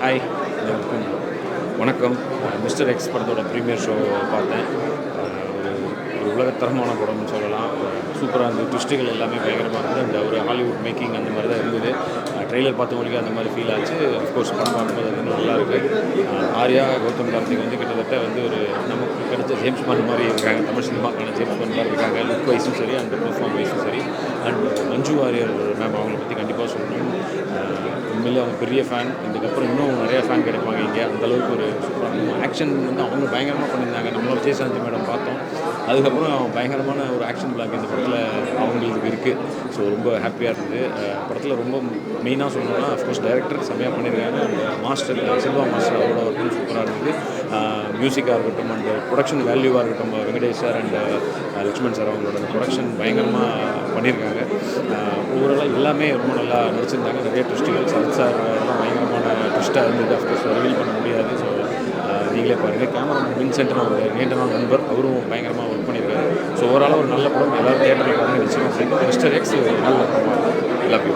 Hi, எல்லாருக்கும் வணக்கம். Mister X படத்தோட ப்ரீமியர் ஷோ பார்த்தேன். ஒரு ஒரு உலகத்தரமான படம்னு சொல்லலாம். சூப்பராக இருந்தது. ட்விஸ்ட்டுகள் எல்லாமே பயங்கரமாக இருந்தது. அந்த ஒரு ஹாலிவுட் மேக்கிங் அந்த மாதிரி தான் இருந்தது. ட்ரெய்லர் பார்த்தவங்களுக்கு அந்த மாதிரி ஃபீல் ஆச்சு. அஃப்கோர்ஸ் படம் பார்க்கும்போது அது இன்னும் நல்லாயிருக்கு. ஆர்யா, கௌதம் கார்த்திக் கிட்டத்தட்ட ஒரு நமக்கு கிடைச்ச ஜேம்ஸ் பாண்ட் மாதிரி இருக்காங்க. தமிழ் சினிமாக்கான ஜேம்ஸ் பாண்ட் மாதிரி இருக்காங்க. லுக் வைஸும் சரி, அந்த பெர்ஃபார்ம் வைஸும் சரி. அண்ட் மஞ்சு வாரியர் மேம் அவங்கள பற்றி கண்டிப்பாக சொல்லணும். உண்மையிலே அவங்க பெரிய ஃபேன். இதுக்கப்புறம் இன்னும் நிறையா ஃபேன் கிடைப்பாங்க இங்கே. அந்தளவுக்கு ஒரு சூப்பராக ஆக்ஷன் அவங்க பயங்கரமாக பண்ணியிருந்தாங்க. நம்மளோட ஜெயசாந்தி மேடம் பார்த்தோம். அதுக்கப்புறம் பயங்கரமான ஒரு ஆக்ஷன் பிளாக் இந்த படத்தில் அவங்களுக்கு இருக்குது. ஸோ ரொம்ப ஹாப்பியாக இருந்தது. படத்தில் ரொம்ப மெயினாக சொல்லணும்னா அஃப்கோர்ஸ் டைரக்டர் செம்மையாக பண்ணியிருக்காங்க. அந்த மாஸ்டர் செல்வா மாஸ்டர் அவரோட ஒர்க்கும் சூப்பராக இருந்தது. மியூசிக்காக இருக்கட்டும், அண்ட் ப்ரொடக்ஷன் வேல்யூவாக இருக்கட்டும், Venkatesh sir and Lakshman sir அவங்களோட அந்த ப்ரொடக்ஷன் பயங்கரமாக பண்ணியிருக்காங்க. ஓவராலாக எல்லாமே ரொம்ப நல்லா நடிச்சிருந்தாங்க. நிறைய ட்விஸ்ட்டுகள் சரத் சார் எல்லாம் பயங்கரமான ட்விஸ்ட்டாக இருந்தது. அஃப்கோர்ஸ் ரிவீல் பண்ண முடியாது. ஸோ நீங்களே பாருங்கள். கேமராமேன் வின்சென்ட்னு ஒரு நீண்ட நாள் நண்பர், அவரும் பயங்கரமாக ஒர்க் பண்ணியிருக்காரு. ஸோ ஓவராலாக ஒரு நல்ல படம். எல்லோரும் தியேட்டரில் பாருங்கள். நிச்சயமாக மிஸ்டர் எக்ஸ் நல்ல படம். Love you.